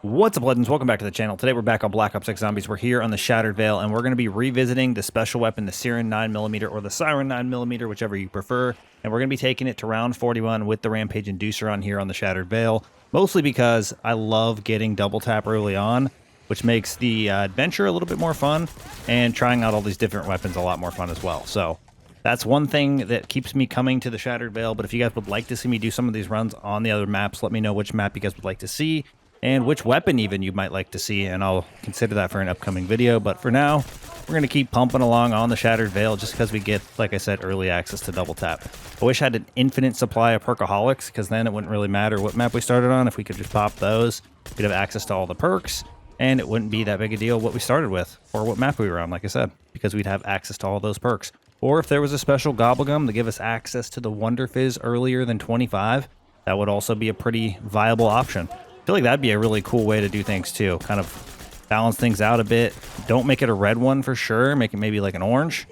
What's up, legends? Welcome back to the channel. Today we're back on Black Ops 6 Zombies. We're here on the Shattered Veil, and we're going to be revisiting the special weapon, the Sirin 9mm or the Sirin 9mm, whichever you prefer. And we're going to be taking it to round 41 with the rampage inducer on here on the Shattered Veil, mostly because I love getting double tap early on, which makes the adventure a little bit more fun, and trying out all these different weapons a lot more fun as well. So that's one thing that keeps me coming to the Shattered Veil. But if you guys would like to see me do some of these runs on the other maps, let me know which map you guys would like to see, and which weapon even you might like to see, and I'll consider that for an upcoming video. But for now, we're going to keep pumping along on the Shattered Veil just because we get, like I said, early access to double tap. I wish I had an infinite supply of perkaholics, because then it wouldn't really matter what map we started on. If we could just pop those, we'd have access to all the perks, and it wouldn't be that big a deal what we started with, or what map we were on, like I said, because we'd have access to all those perks. Or if there was a special gobblegum to give us access to the Wonder Fizz earlier than 25, that would also be a pretty viable option. I feel like that'd be a really cool way to do things too. Kind of balance things out a bit. Don't make it a red one for sure. Make it maybe like an orange.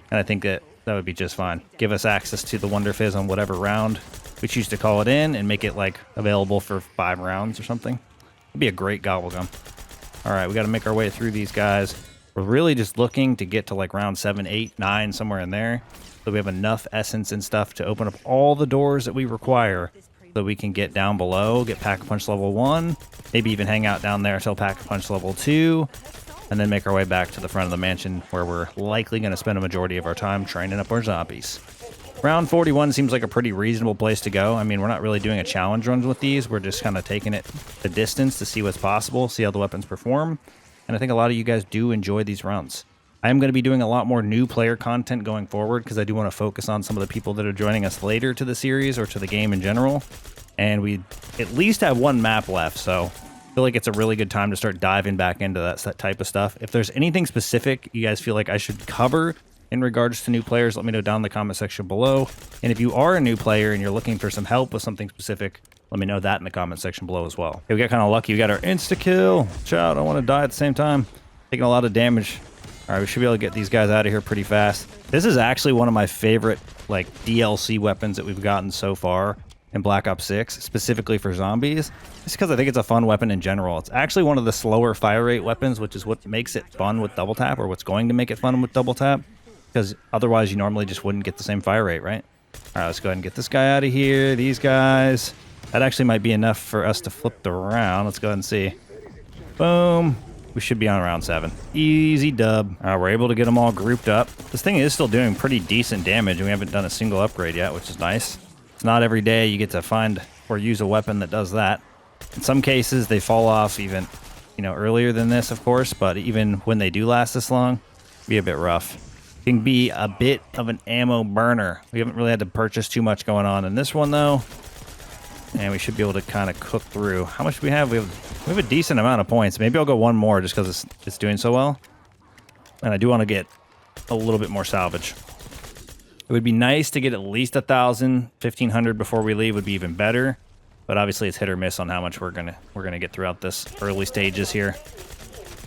And I think that would be just fine. Give us access to the Wonder Fizz on whatever round we choose to call it in, and make it like available for 5 rounds or something. It'd be a great gobblegum. All right, we got to make our way through these guys. We're really just looking to get to like round 7, 8, 9, somewhere in there. So we have enough essence and stuff to open up all the doors that we require, so we can get down below, get Pack-a-Punch level 1, maybe even hang out down there until Pack-a-Punch level 2, and then make our way back to the front of the mansion, where we're likely going to spend a majority of our time training up our zombies. Round 41 seems like a pretty reasonable place to go. I mean, we're not really doing a challenge run with these. We're just kind of taking it the distance to see what's possible, see how the weapons perform, and I think a lot of you guys do enjoy these runs. I am going to be doing a lot more new player content going forward, because I do want to focus on some of the people that are joining us later to the series or to the game in general. And we at least have one map left, so I feel like it's a really good time to start diving back into that type of stuff. If there's anything specific you guys feel like I should cover in regards to new players, let me know down in the comment section below. And if you are a new player and you're looking for some help with something specific, let me know that in the comment section below as well. Okay, we got kind of lucky. We got our insta-kill. Chow, I don't want to die at the same time. Taking a lot of damage. All right, we should be able to get these guys out of here pretty fast. This is actually one of my favorite like DLC weapons that we've gotten so far in Black Ops 6, specifically for zombies. Just because I think it's a fun weapon in general. It's actually one of the slower fire rate weapons, which is what makes it fun with double tap, or what's going to make it fun with double tap, because otherwise you normally just wouldn't get the same fire rate, right? All right, let's go ahead and get this guy out of here. These guys. That actually might be enough for us to flip the round. Let's go ahead and see. Boom. We should be on round 7. Easy dub. All right, we're able to get them all grouped up. This thing is still doing pretty decent damage, and we haven't done a single upgrade yet, which is nice. It's not every day you get to find or use a weapon that does that. In some cases, they fall off even, earlier than this, of course, but even when they do last this long, it'd be a bit rough. It can be a bit of an ammo burner. We haven't really had to purchase too much going on in this one, though. And we should be able to kind of cook through. How much do we have? We have a decent amount of points. Maybe I'll go one more just because it's doing so well. And I do want to get a little bit more salvage. It would be nice to get at least 1,000, 1,500 before we leave would be even better. But obviously it's hit or miss on how much we're gonna get throughout this early stages here.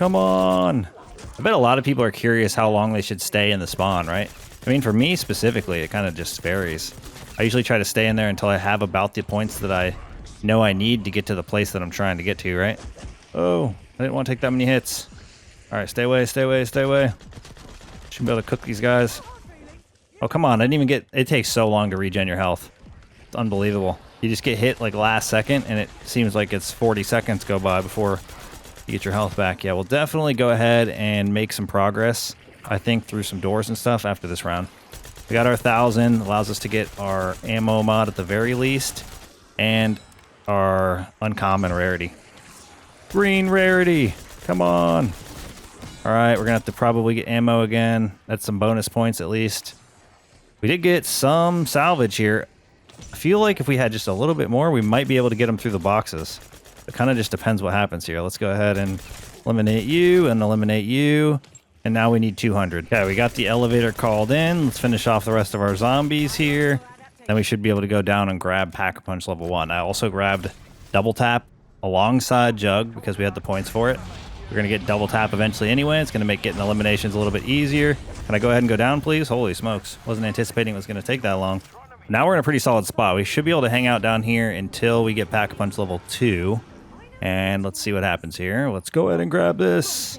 Come on! I bet a lot of people are curious how long they should stay in the spawn, right? I mean, for me specifically, it kind of just varies. I usually try to stay in there until I have about the points that I know I need to get to the place that I'm trying to get to, right? Oh, I didn't want to take that many hits. All right, stay away, stay away, stay away. Should be able to cook these guys. Oh, come on. I didn't even get... It takes so long to regen your health. It's unbelievable. You just get hit like last second, and it seems like it's 40 seconds go by before you get your health back. Yeah, we'll definitely go ahead and make some progress, I think, through some doors and stuff after this round. We got our 1,000, allows us to get our ammo mod at the very least, and our uncommon rarity. Green rarity! Come on! Alright, we're gonna have to probably get ammo again. That's some bonus points at least. We did get some salvage here. I feel like if we had just a little bit more, we might be able to get them through the boxes. It kind of just depends what happens here. Let's go ahead and eliminate you and eliminate you. And now we need 200. Okay, we got the elevator called in. Let's finish off the rest of our zombies here. Then we should be able to go down and grab Pack-a-Punch level 1. I also grabbed double tap alongside Jug because we had the points for it. We're going to get double tap eventually anyway. It's going to make getting eliminations a little bit easier. Can I go ahead and go down, please? Holy smokes. Wasn't anticipating it was going to take that long. Now we're in a pretty solid spot. We should be able to hang out down here until we get Pack-a-Punch level 2. And let's see what happens here. Let's go ahead and grab this.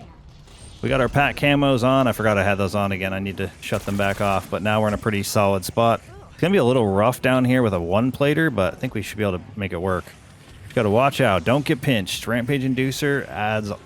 We got our pack camos on. I forgot I had those on again. I need to shut them back off. But now we're in a pretty solid spot. It's going to be a little rough down here with a one-plater, but I think we should be able to make it work. Just got to watch out. Don't get pinched. Rampage Inducer adds a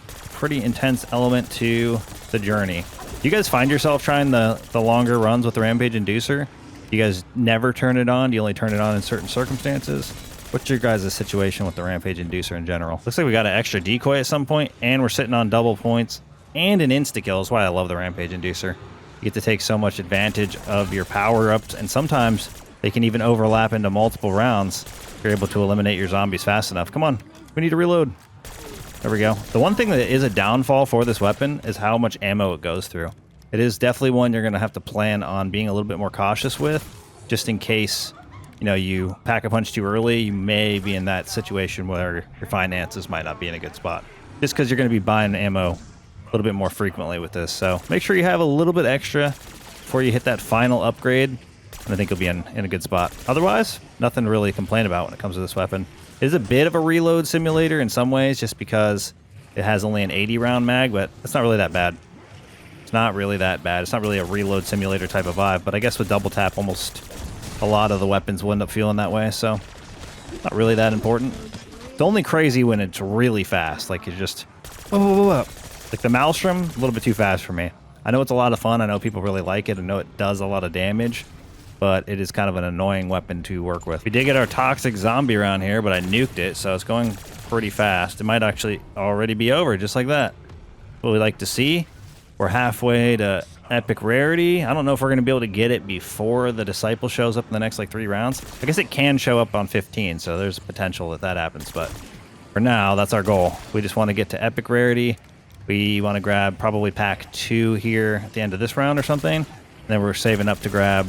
pretty intense element to the journey. Do you guys find yourself trying the longer runs with the Rampage Inducer? You guys never turn it on? Do you only turn it on in certain circumstances? What's your guys' situation with the Rampage Inducer in general? Looks like we got an extra decoy at some point, and we're sitting on double points and an insta-kill. That's why I love the Rampage Inducer. You get to take so much advantage of your power-ups, and sometimes they can even overlap into multiple rounds. You're able to eliminate your zombies fast enough. Come on, we need to reload. There we go. The one thing that is a downfall for this weapon is how much ammo it goes through. It is definitely one you're going to have to plan on being a little bit more cautious with, just in case, you know, you pack a punch too early. You may be in that situation where your finances might not be in a good spot, just because you're going to be buying ammo a little bit more frequently with this. So make sure you have a little bit extra before you hit that final upgrade, and I think you'll be in a good spot. Otherwise, nothing to really complain about when it comes to this weapon. It is a bit of a reload simulator in some ways, just because it has only an 80 round mag, but it's not really that bad. It's not really that bad. It's not really a reload simulator type of vibe, but I guess with double tap, almost a lot of the weapons will end up feeling that way, so not really that important. It's only crazy when it's really fast, like you just, like the Maelstrom, a little bit too fast for me. I know it's a lot of fun. I know people really like it. I know it does a lot of damage, but it is kind of an annoying weapon to work with. We did get our toxic zombie around here, but I nuked it, so it's going pretty fast. It might actually already be over, just like that. What we like to see. We're halfway to epic rarity. I don't know if we're going to be able to get it before the disciple shows up in the next like 3 rounds. I guess it can show up on 15, so there's a potential that happens, but for now, that's our goal. We just want to get to epic rarity. We want to grab probably pack 2 here at the end of this round or something. And then we're saving up to grab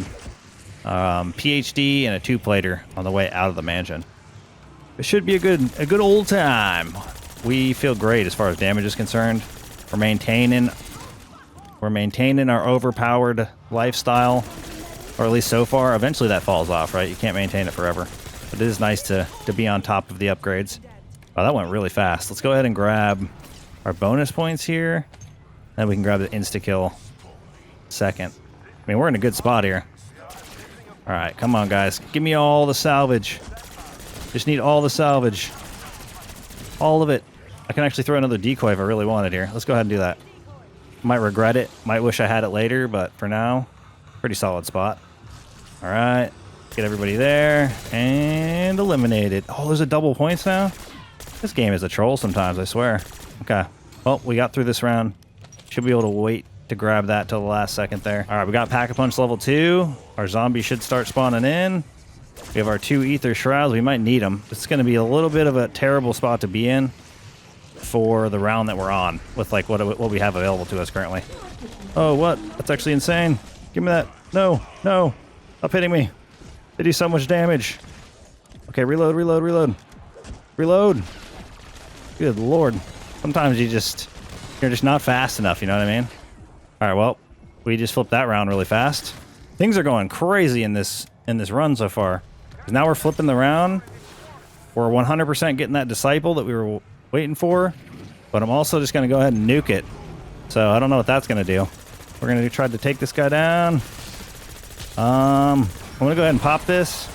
PhD and a 2-plater on the way out of the mansion. It should be a good old time. We feel great as far as damage is concerned. We're maintaining our overpowered lifestyle, or at least so far. Eventually that falls off, right? You can't maintain it forever. But it is nice to be on top of the upgrades. Wow, that went really fast. Let's go ahead and grab our bonus points here. Then we can grab the insta-kill second. I mean, we're in a good spot here. All right, come on, guys. Give me all the salvage. Just need all the salvage. All of it. I can actually throw another decoy if I really wanted here. Let's go ahead and do that. Might regret it. Might wish I had it later, but for now, pretty solid spot. All right. Get everybody there. And eliminate it. Oh, there's a double points now? This game is a troll sometimes, I swear. Okay. Well, we got through this round. Should be able to wait to grab that till the last second there. All right, we got Pack-a-Punch level 2. Our zombies should start spawning in. We have our 2 ether shrouds. We might need them. It's going to be a little bit of a terrible spot to be in for the round that we're on with like what we have available to us currently. Oh, what? That's actually insane. Give me that. No. Stop hitting me. They do so much damage. Okay, reload. Reload. Good lord. Sometimes you're just not fast enough, you know what I mean? All right, well, we just flipped that round really fast. Things are going crazy in this run so far. Now we're flipping the round. We're 100% getting that disciple that we were waiting for, but I'm also just going to go ahead and nuke it. So I don't know what that's going to do. We're going to try to take this guy down. I'm going to go ahead and pop this.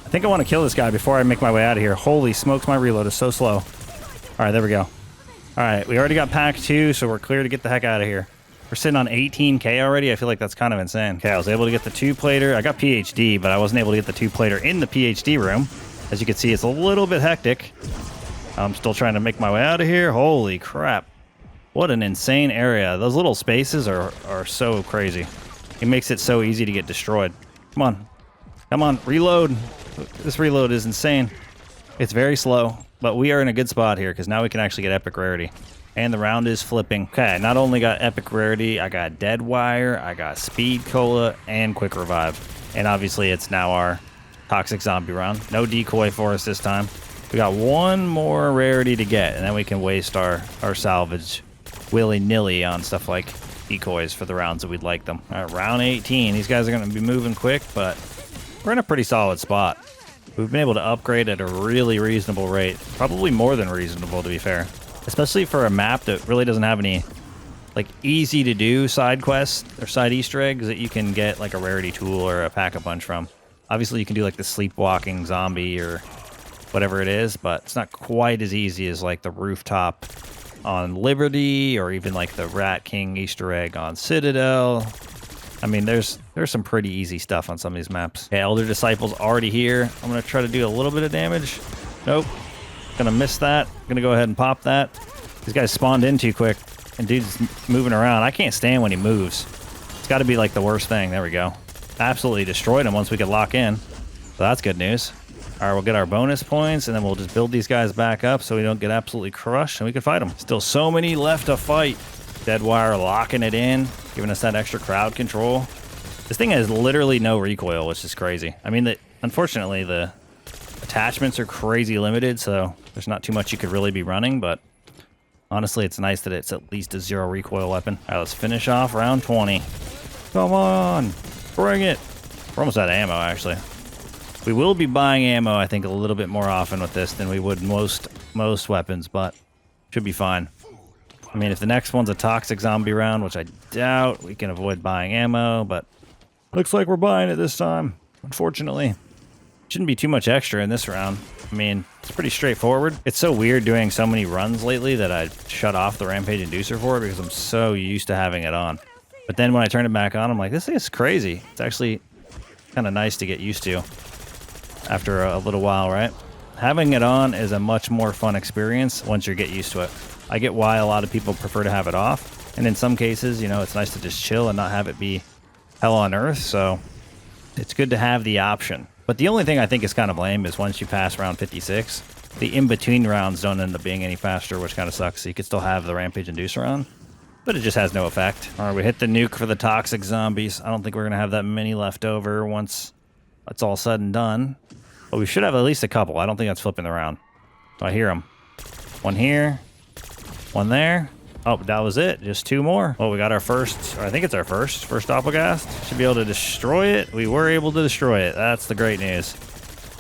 I think I want to kill this guy before I make my way out of here. Holy smokes, my reload is so slow. All right, there we go. All right, we already got pack 2, so we're clear to get the heck out of here. We're sitting on 18K already. I feel like that's kind of insane. Okay, I was able to get the 2-plater. I got PhD, but I wasn't able to get the 2-plater in the PhD room. As you can see, it's a little bit hectic. I'm still trying to make my way out of here. Holy crap. What an insane area. Those little spaces are so crazy. It makes it so easy to get destroyed. Come on, reload. This reload is insane. It's very slow, but we are in a good spot here because now we can actually get epic rarity. And the round is flipping. Okay, not only got epic rarity, I got dead wire, I got speed cola, and quick revive. And obviously it's now our toxic zombie round. No decoy for us this time. We got one more rarity to get, and then we can waste our salvage willy-nilly on stuff like decoys for the rounds that we'd like them. All right, round 18. These guys are going to be moving quick, but we're in a pretty solid spot. We've been able to upgrade at a really reasonable rate. Probably more than reasonable, to be fair. Especially for a map that really doesn't have any, like, easy to do side quests or side Easter eggs that you can get, like, a rarity tool or a pack-a-punch from. Obviously, you can do, like, the sleepwalking zombie or whatever it is, but it's not quite as easy as, like, the rooftop on Liberty or even, like, the Rat King Easter egg on Citadel. I mean, there's some pretty easy stuff on some of these maps. Okay, Elder Disciple's already here. I'm going to try to do a little bit of damage. Nope. Gonna miss that. Gonna go ahead and pop that. These guys spawned in too quick, and dude's moving around. I can't stand when he moves. It's got to be like the worst thing. There we go. Absolutely destroyed him once we could lock in. So that's good news. All right, we'll get our bonus points, and then we'll just build these guys back up so we don't get absolutely crushed, and we can fight them. Still so many left to fight. Deadwire locking it in, giving us that extra crowd control. This thing has literally no recoil, which is crazy. I mean, unfortunately, the attachments are crazy limited, so there's not too much you could really be running, but honestly, it's nice that it's at least a 0 recoil weapon. All right, let's finish off round 20. Come on, bring it. We're almost out of ammo, actually. We will be buying ammo, I think, a little bit more often with this than we would most weapons, but should be fine. I mean, if the next one's a toxic zombie round, which I doubt, we can avoid buying ammo, but looks like we're buying it this time, unfortunately. Shouldn't be too much extra in this round. I mean, it's pretty straightforward. It's so weird doing so many runs lately that I shut off the rampage inducer for it because I'm so used to having it on. But then when I turn it back on, I'm like, this thing is crazy. It's actually kind of nice to get used to after a little while, right? Having it on is a much more fun experience once you get used to it. I get why a lot of people prefer to have it off. And in some cases, you know, it's nice to just chill and not have it be hell on earth. So it's good to have the option. But the only thing I think is kind of lame is once you pass round 56, the in-between rounds don't end up being any faster, which kind of sucks. So you could still have the rampage inducer on, but it just has no effect. All right, we hit the nuke for the toxic zombies. I don't think we're going to have that many left over once it's all said and done. But we should have at least a couple. I don't think that's flipping around. So I hear them. One here. One there. Oh, that was it. Just 2 more. Oh, we got our first, or I think it's our first Doppelgast. Should be able to destroy it. We were able to destroy it. That's the great news.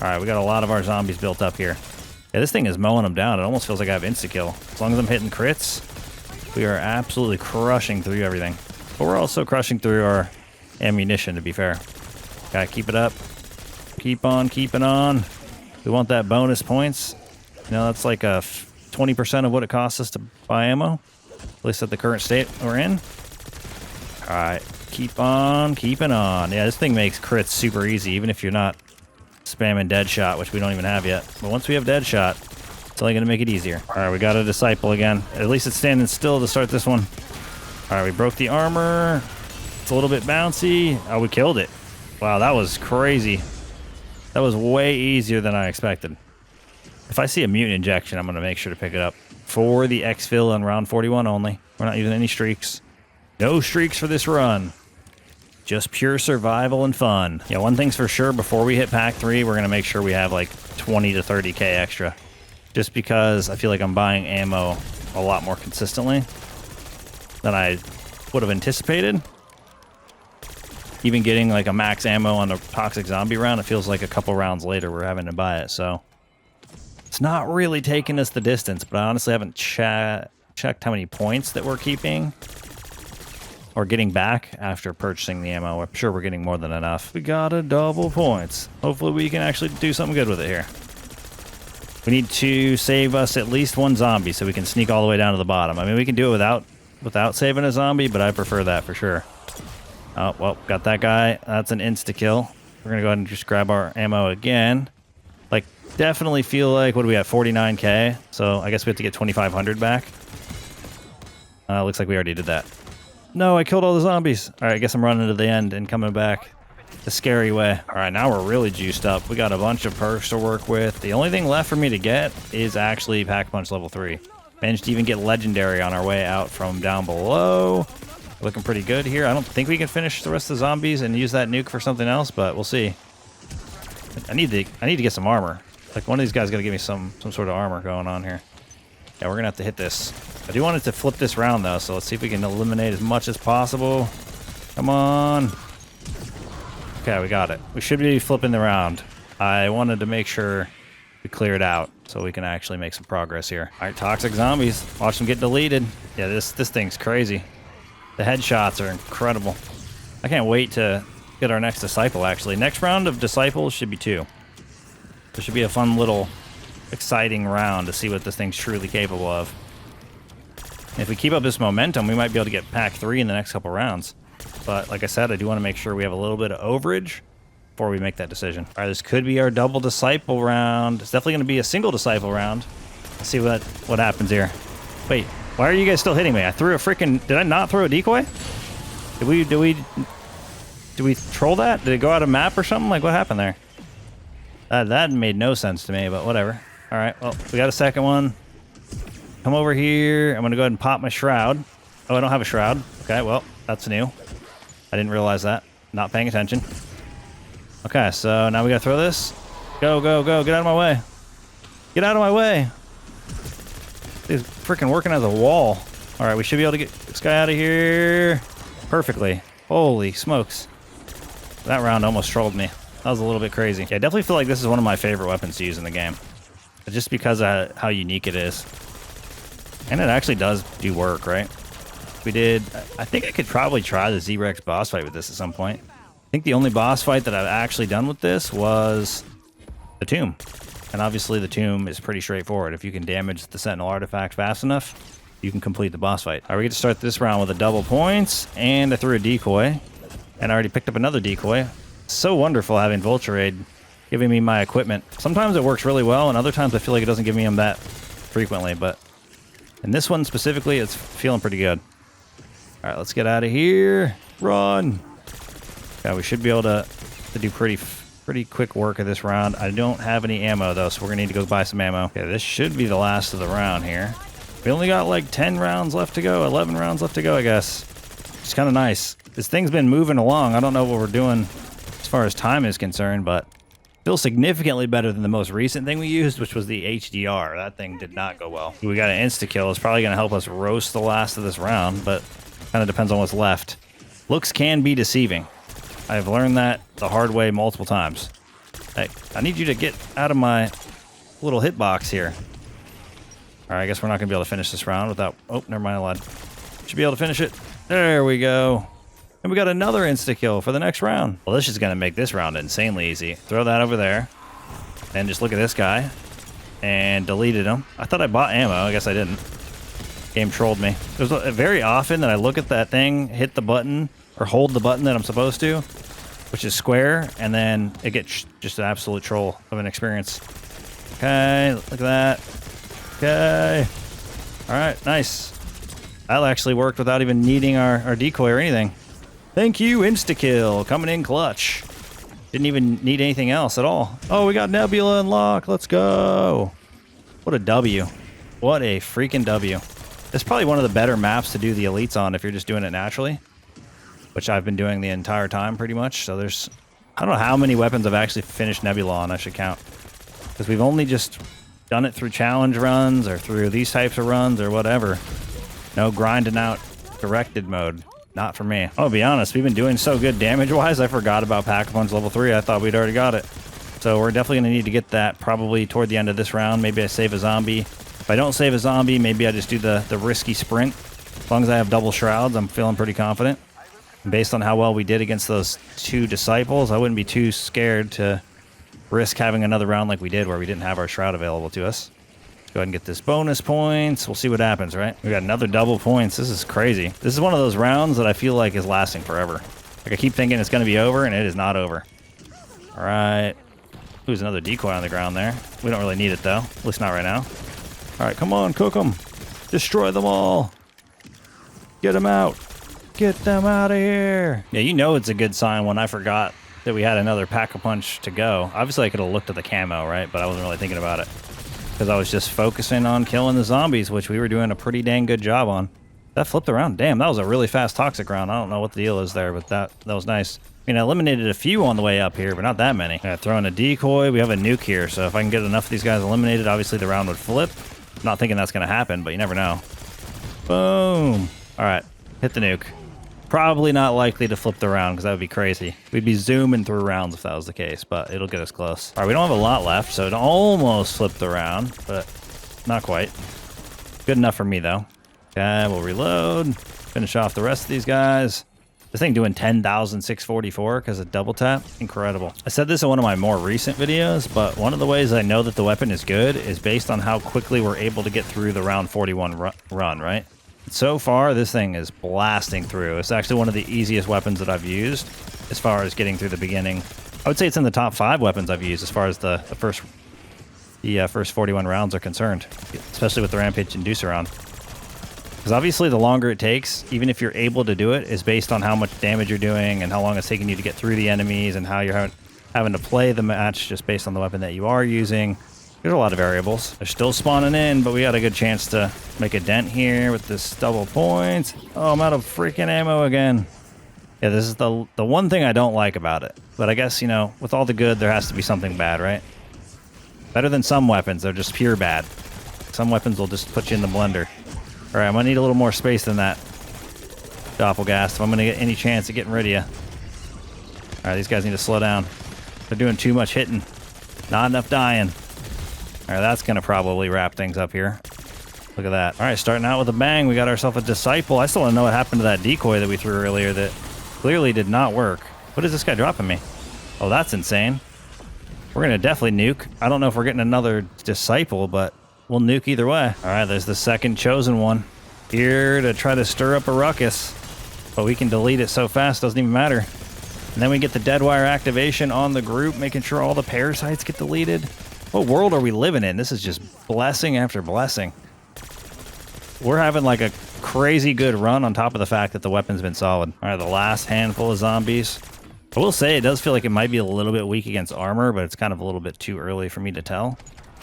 All right, we got a lot of our zombies built up here. Yeah, this thing is mowing them down. It almost feels like I have insta-kill. As long as I'm hitting crits, we are absolutely crushing through everything. But we're also crushing through our ammunition, to be fair. Gotta keep it up. Keep on keeping on. We want that bonus points. You know, that's like a 20% of what it costs us to buy ammo. At least at the current state we're in. All right, keep on keeping on. Yeah, this thing makes crits super easy, even if you're not spamming Deadshot, which we don't even have yet. But once we have Deadshot, it's only going to make it easier. All right, we got a Disciple again. At least it's standing still to start this one. All right, we broke the armor. It's a little bit bouncy. Oh, we killed it. Wow, that was crazy. That was way easier than I expected. If I see a mutant injection, I'm going to make sure to pick it up. For the exfil on round 41 only. We're not using any streaks. No streaks for this run. Just pure survival and fun. Yeah, one thing's for sure, before we hit pack 3, we're going to make sure we have like 20 to 30k extra. Just because I feel like I'm buying ammo a lot more consistently than I would have anticipated. Even getting like a max ammo on a toxic zombie round, it feels like a couple rounds later we're having to buy it, so it's not really taking us the distance, but I honestly haven't checked how many points that we're keeping or getting back after purchasing the ammo. I'm sure we're getting more than enough. We got a double points. Hopefully we can actually do something good with it here. We need to save us at least 1 zombie so we can sneak all the way down to the bottom. I mean, we can do it without saving a zombie, but I prefer that for sure. Oh, well, got that guy. That's an insta-kill. We're going to go ahead and just grab our ammo again. Like, definitely feel like, what do we have, 49k? So I guess we have to get 2,500 back. Looks like we already did that. No, I killed all the zombies. All right, I guess I'm running to the end and coming back the scary way. All right, now we're really juiced up. We got a bunch of perks to work with. The only thing left for me to get is actually Pack Punch level 3. Managed to even get Legendary on our way out from down below. Looking pretty good here. I don't think we can finish the rest of the zombies and use that nuke for something else, but we'll see. I need to get some armor. Like, one of these guys got to give me some sort of armor going on here. Yeah, we're gonna have to hit this. I do want it to flip this round though, so let's see if we can eliminate as much as possible. Come on. Okay, we got it. We should be flipping the round. I wanted to make sure we clear it out so we can actually make some progress here. All right, toxic zombies. Watch them get deleted. Yeah, this thing's crazy. The headshots are incredible. I can't wait to get our next disciple, actually. Next round of disciples should be 2. This should be a fun little exciting round to see what this thing's truly capable of. If we keep up this momentum, we might be able to get pack 3 in the next couple rounds. But like I said, I do want to make sure we have a little bit of overage before we make that decision. All right, this could be our double disciple round. It's definitely going to be a single disciple round. Let's see what happens here. Wait, why are you guys still hitting me? I threw a freaking... Did I not throw a decoy? Did we troll that? Did it go out of map or something? Like, what happened there? That made no sense to me, but whatever. All right, well, we got a second one. Come over here. I'm going to go ahead and pop my shroud. Oh, I don't have a shroud. Okay, well, that's new. I didn't realize that. Not paying attention. Okay, so now we got to throw this. Go, go, go. Get out of my way. Get out of my way. He's freaking working as a wall. All right, we should be able to get this guy out of here perfectly. Holy smokes. That round almost trolled me. That was a little bit crazy. Yeah, I definitely feel like this is one of my favorite weapons to use in the game. Just because of how unique it is. And it actually does do work, right? We did... I think I could probably try the Z-Rex boss fight with this at some point. I think the only boss fight that I've actually done with this was the tomb. And obviously the tomb is pretty straightforward. If you can damage the Sentinel artifact fast enough, you can complete the boss fight. All right, we get to start this round with a double points, and I threw a decoy. And I already picked up another decoy. So wonderful having Vulturade giving me my equipment. Sometimes it works really well, and other times I feel like it doesn't give me them that frequently, but in this one specifically, it's feeling pretty good. All right, let's get out of here. Run. Yeah, we should be able to do pretty quick work of this round. I don't have any ammo, though, so we're going to need to go buy some ammo. Okay, this should be the last of the round here. We only got like 10 rounds left to go, 11 rounds left to go, I guess. It's kind of nice. This thing's been moving along. I don't know what we're doing as far as time is concerned, but feels significantly better than the most recent thing we used, which was the HDR. That thing did not go well. We got an insta-kill. It's probably going to help us roast the last of this round, but kind of depends on what's left. Looks can be deceiving. I've learned that the hard way multiple times. Hey, I need you to get out of my little hitbox here. All right, I guess we're not going to be able to finish this round without... Oh, never mind, I lied. Should be able to finish it. There we go. And we got another insta-kill for the next round. Well, this is going to make this round insanely easy. Throw that over there. And just look at this guy. And deleted him. I thought I bought ammo. I guess I didn't. Game trolled me. There's very often that I look at that thing, hit the button, or hold the button that I'm supposed to, which is square, and then it gets just an absolute troll of an experience. Okay, look at that. Okay. All right, nice. That actually worked without even needing our decoy or anything. Thank you, insta-kill, coming in clutch. Didn't even need anything else at all. Oh, we got Nebula unlocked. Let's go. What a W. What a freaking W. It's probably one of the better maps to do the elites on if you're just doing it naturally, which I've been doing the entire time pretty much. So there's, I don't know how many weapons I've actually finished Nebula on, I should count. Because we've only just done it through challenge runs or through these types of runs or whatever. No grinding out directed mode. Not for me. I'll be honest, we've been doing so good damage-wise, I forgot about Pack-a-Punch level 3. I thought we'd already got it. So we're definitely going to need to get that probably toward the end of this round. Maybe I save a zombie. If I don't save a zombie, maybe I just do the risky sprint. As long as I have double shrouds, I'm feeling pretty confident. And based on how well we did against those 2 disciples, I wouldn't be too scared to risk having another round like we did where we didn't have our shroud available to us. Go ahead and get this bonus points. We'll see what happens, right? We got another double points. This is crazy. This is one of those rounds that I feel like is lasting forever. Like I keep thinking it's going to be over, and it is not over. All right. Ooh, there's another decoy on the ground there. We don't really need it, though. At least not right now. All right, come on, cook them. Destroy them all. Get them out. Get them out of here. Yeah, you know it's a good sign when I forgot that we had another Pack-a-Punch to go. Obviously, I could have looked at the camo, right? But I wasn't really thinking about it. Because I was just focusing on killing the zombies, which we were doing a pretty dang good job on. That flipped around. Damn, that was a really fast toxic round. I don't know what the deal is there, but that was nice. I mean, I eliminated a few on the way up here, but not that many. Throwing a decoy. We have a nuke here, so if I can get enough of these guys eliminated, obviously the round would flip. Not thinking that's going to happen, but you never know. Boom. All right. Hit the nuke. Probably not likely to flip the round because that would be crazy. We'd be zooming through rounds if that was the case, but it'll get us close. All right, we don't have a lot left, so it almost flipped the round, but not quite. Good enough for me, though. Okay, we'll reload. Finish off the rest of these guys. This thing doing 10,644 because of double tap. Incredible. I said this in one of my more recent videos, but one of the ways I know that the weapon is good is based on how quickly we're able to get through the round 41 run, right? So far, this thing is blasting through. It's actually one of the easiest weapons that I've used as far as getting through the beginning. I would say it's in the top 5 weapons I've used as far as the first 41 rounds are concerned, especially with the rampage inducer on. Because obviously the longer it takes, even if you're able to do it, is based on how much damage you're doing and how long it's taking you to get through the enemies and how you're having to play the match just based on the weapon that you are using. There's a lot of variables. They're still spawning in, but we got a good chance to make a dent here with this double points. Oh, I'm out of freaking ammo again. Yeah, this is the one thing I don't like about it. But I guess, you know, with all the good, there has to be something bad, right? Better than some weapons. They're just pure bad. Some weapons will just put you in the blender. All right, I'm going to need a little more space than that. Doppelgast, if I'm going to get any chance of getting rid of you. All right, these guys need to slow down. They're doing too much hitting. Not enough dying. All right, that's going to probably wrap things up here. Look at that. All right, starting out with a bang. We got ourselves a disciple. I still want to know what happened to that decoy that we threw earlier that clearly did not work. What is this guy dropping me? Oh, that's insane. We're going to definitely nuke. I don't know if we're getting another disciple, but we'll nuke either way. All right, there's the second chosen one. Here to try to stir up a ruckus. But we can delete it so fast, doesn't even matter. And then we get the dead wire activation on the group, making sure all the parasites get deleted. What world are we living in? This is just blessing after blessing. We're having like a crazy good run on top of the fact that the weapon's been solid. All right, the last handful of zombies. I will say it does feel like it might be a little bit weak against armor, but it's kind of a little bit too early for me to tell.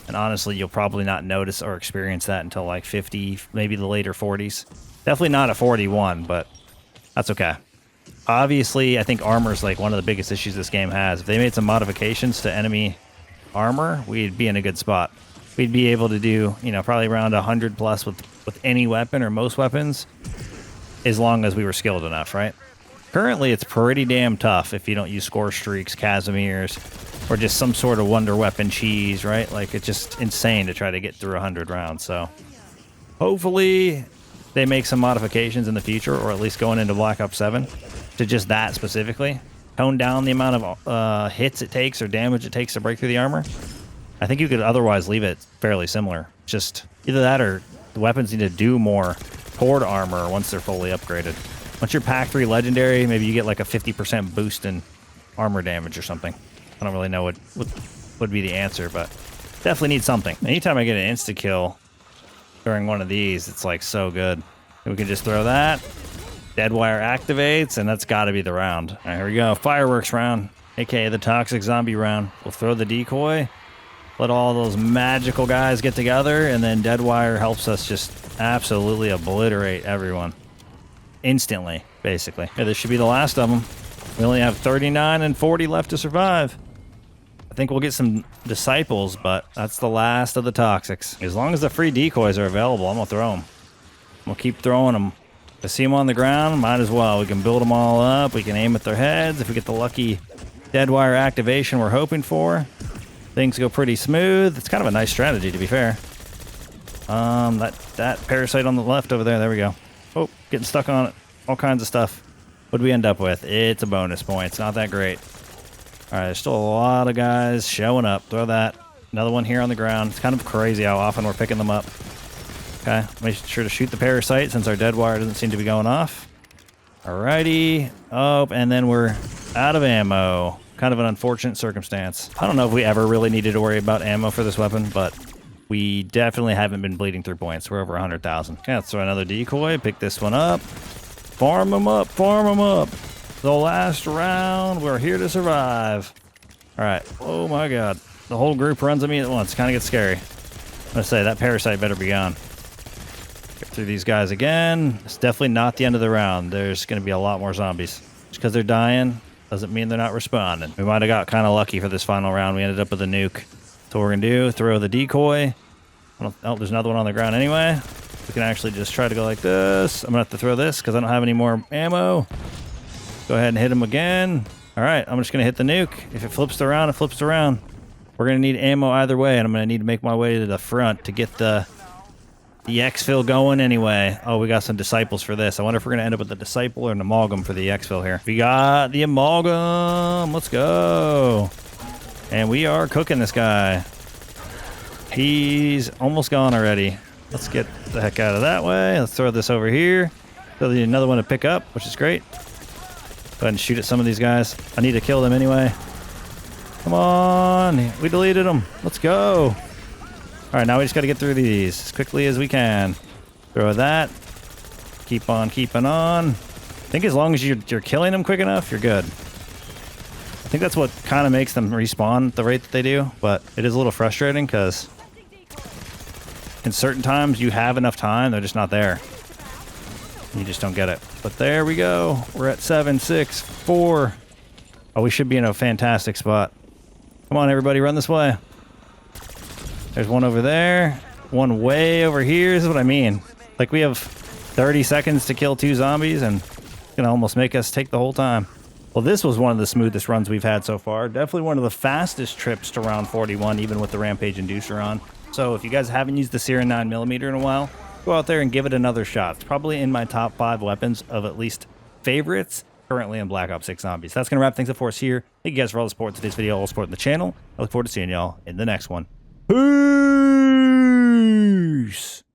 And honestly, you'll probably not notice or experience that until like 50, maybe the later 40s. Definitely not a 41, but that's okay. Obviously, I think armor is like one of the biggest issues this game has. If they made some modifications to enemy armor, we'd be in a good spot. We'd be able to do, you know, probably around 100 plus with any weapon or most weapons, as long as we were skilled enough, right? Currently, it's pretty damn tough if you don't use score streaks, Casimirs, or just some sort of wonder weapon cheese, right? Like, it's just insane to try to get through 100 rounds. So hopefully they make some modifications in the future, or at least going into Black Ops 7 to just that specifically. Tone down the amount of hits it takes or damage it takes to break through the armor. I think you could otherwise leave it fairly similar. Just either that or the weapons need to do more toward armor once they're fully upgraded. Once you're Pack 3 Legendary, maybe you get like a 50% boost in armor damage or something. I don't really know what would be the answer, but definitely need something. Anytime I get an insta-kill during one of these, it's like so good. We can just throw that. Dead wire activates, and that's got to be the round. All right, here we go. Fireworks round, aka the toxic zombie round. We'll throw the decoy, let all those magical guys get together, and then dead wire helps us just absolutely obliterate everyone. Instantly, basically. Yeah, this should be the last of them. We only have 39 and 40 left to survive. I think we'll get some disciples, but that's the last of the toxics. As long as the free decoys are available, I'm going to throw them. We'll keep throwing them. If I see them on the ground, might as well. We can build them all up. We can aim at their heads. If we get the lucky dead wire activation we're hoping for, things go pretty smooth. It's kind of a nice strategy, to be fair. That parasite on the left over there we go. Oh, getting stuck on it. All kinds of stuff. What do we end up with? It's a bonus point. It's not that great. All right, there's still a lot of guys showing up. Throw that. Another one here on the ground. It's kind of crazy how often we're picking them up. Okay, make sure to shoot the parasite since our dead wire doesn't seem to be going off. Alrighty. Oh, and then we're out of ammo. Kind of an unfortunate circumstance. I don't know if we ever really needed to worry about ammo for this weapon, but we definitely haven't been bleeding through points. We're over 100,000. Okay, let's throw another decoy. Pick this one up. Farm them up. Farm them up. The last round. We're here to survive. All right. Oh, my God. The whole group runs at me at once. Kind of gets scary. I'm going to say that parasite better be gone. Get through these guys again. It's definitely not the end of the round. There's going to be a lot more zombies. Just because they're dying doesn't mean they're not responding. We might have got kind of lucky for this final round. We ended up with a nuke. So what we're going to do, throw the decoy. Oh, there's another one on the ground anyway. We can actually just try to go like this. I'm going to have to throw this because I don't have any more ammo. Go ahead and hit him again. All right, I'm just going to hit the nuke. If it flips around, it flips around. We're going to need ammo either way, and I'm going to need to make my way to the front to get the exfil going anyway. Oh, we got some disciples for this. I wonder if we're going to end up with a disciple or an amalgam for the exfil here. We got the amalgam. Let's go. And we are cooking this guy. He's almost gone already. Let's get the heck out of that way. Let's throw this over here. So there's another one to pick up, which is great. Go ahead and shoot at some of these guys. I need to kill them anyway. Come on. We deleted them. Let's go. All right, now we just got to get through these as quickly as we can. Throw that. Keep on keeping on. I think as long as you're killing them quick enough, you're good. I think that's what kind of makes them respawn at the rate that they do, but it is a little frustrating because in certain times you have enough time, they're just not there. You just don't get it. But there we go. We're at 7, 6, 4. Oh, we should be in a fantastic spot. Come on, everybody, run this way. There's one over there. One way over here. This is what I mean. Like, we have 30 seconds to kill 2 zombies, and it's going to almost make us take the whole time. Well, this was one of the smoothest runs we've had so far. Definitely one of the fastest trips to round 41, even with the rampage inducer on. So if you guys haven't used the Sirin 9mm in a while, go out there and give it another shot. It's probably in my top 5 weapons of at least favorites currently in Black Ops 6 Zombies. That's going to wrap things up for us here. Thank you guys for all the support in today's video, all the support in the channel. I look forward to seeing y'all in the next one. Peace!